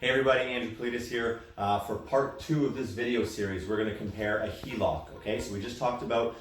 Hey everybody, Andrew Cletus here. For part 2 of this video series, we're going to compare a HELOC. Okay, so we just talked about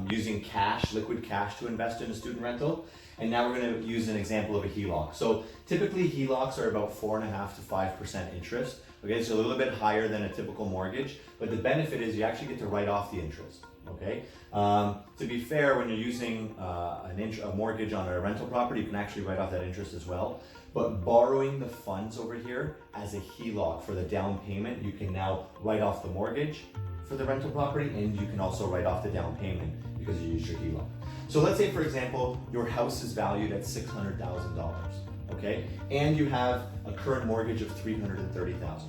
using cash, liquid cash to invest in a student rental, and now we're going to use an example of a HELOC. So typically HELOCs are about 4.5% to 5% interest. Okay, so a little bit higher than a typical mortgage, but the benefit is you actually get to write off the interest. Okay, to be fair, when you're using a mortgage on a rental property, you can actually write off that interest as well. But borrowing the funds over here as a HELOC for the down payment, you can now write off the mortgage for the rental property, and you can also write off the down payment because you used your HELOC. So let's say, for example, your house is valued at $600,000, okay, and you have a current mortgage of $330,000.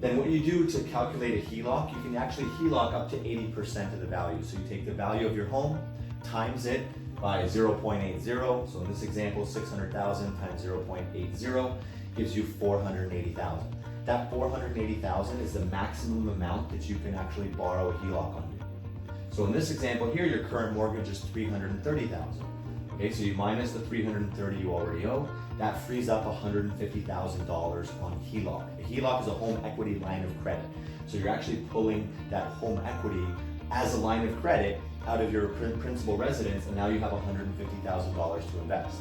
Then what you do to calculate a HELOC, you can actually HELOC up to 80% of the value. So you take the value of your home, times it by 0.80. So in this example, 600,000 times 0.80 gives you 480,000. That 480,000 is the maximum amount that you can actually borrow a HELOC on. So in this example here, your current mortgage is 330,000. Okay, so you minus the 330 you already owe, that frees up $150,000 on HELOC. A HELOC is a home equity line of credit. So you're actually pulling that home equity as a line of credit out of your principal residence, and now you have $150,000 to invest.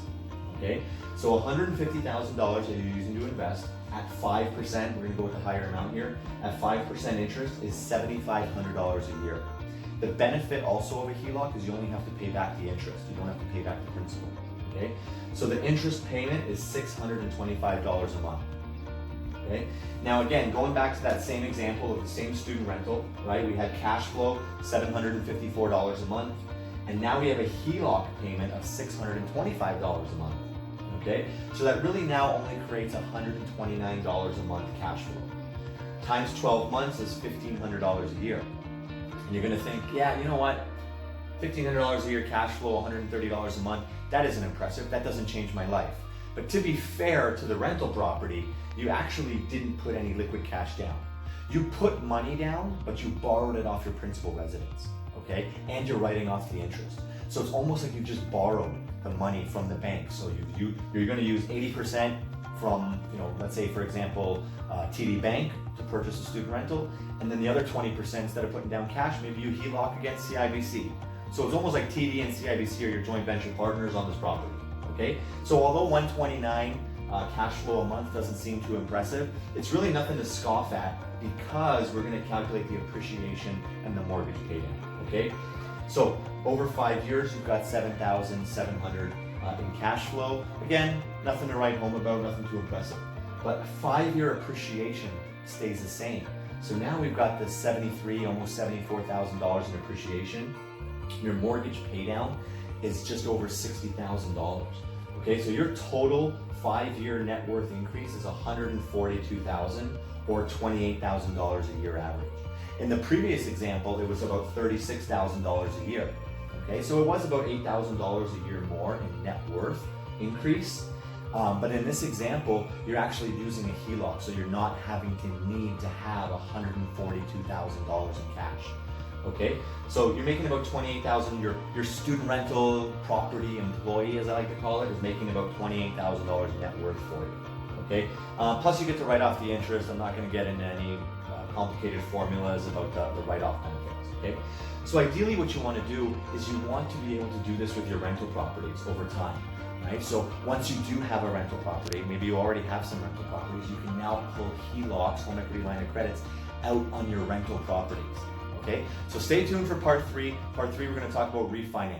Okay, so $150,000 that you're using to invest at 5%, we're gonna go with a higher amount here, at 5% interest is $7,500 a year. The benefit also of a HELOC is you only have to pay back the interest. You don't have to pay back the principal, okay? So the interest payment is $625 a month, okay? Now again, going back to that same example of the same student rental, right? We had cash flow, $754 a month, and now we have a HELOC payment of $625 a month, okay? So that really now only creates $129 a month cash flow. Times 12 months is $1,500 a year. And you're gonna think, yeah, you know what? $1,500 a year cash flow, $130 a month, that isn't impressive. That doesn't change my life. But to be fair to the rental property, you actually didn't put any liquid cash down. You put money down, but you borrowed it off your principal residence, okay? And you're writing off the interest. So it's almost like you just borrowed the money from the bank. So you're gonna use 80% from, let's say, for example, TD Bank to purchase a student rental, and then the other 20%, instead of putting down cash, maybe you HELOC against CIBC. So it's almost like TD and CIBC are your joint venture partners on this property, okay? So although 129 cash flow a month doesn't seem too impressive, it's really nothing to scoff at because we're gonna calculate the appreciation and the mortgage paydown, okay? So over 5 years, you've got $7,700 in cash flow. Again, nothing to write home about, nothing too impressive. But 5-year appreciation stays the same. So now we've got the almost $74,000 in appreciation. Your mortgage paydown is just over $60,000. Okay, so your total 5-year net worth increase is $142,000 or $28,000 a year average. In the previous example, it was about $36,000 a year. Okay, so it was about $8,000 a year more in net worth increase. But in this example, you're actually using a HELOC, so you're not having to need to have $142,000 in cash. Okay, so you're making about $28,000. Your student rental property employee, as I like to call it, is making about $28,000 in net worth for you. Okay, plus you get to write off the interest. I'm not going to get into any complicated formulas about the write-off benefits. Okay, so ideally, what you want to do is you want to be able to do this with your rental properties over time. Right? So once you do have a rental property, maybe you already have some rental properties, you can now pull HELOCs, home equity line of credits, out on your rental properties. Okay? So stay tuned for part 3. Part 3, we're going to talk about refinance.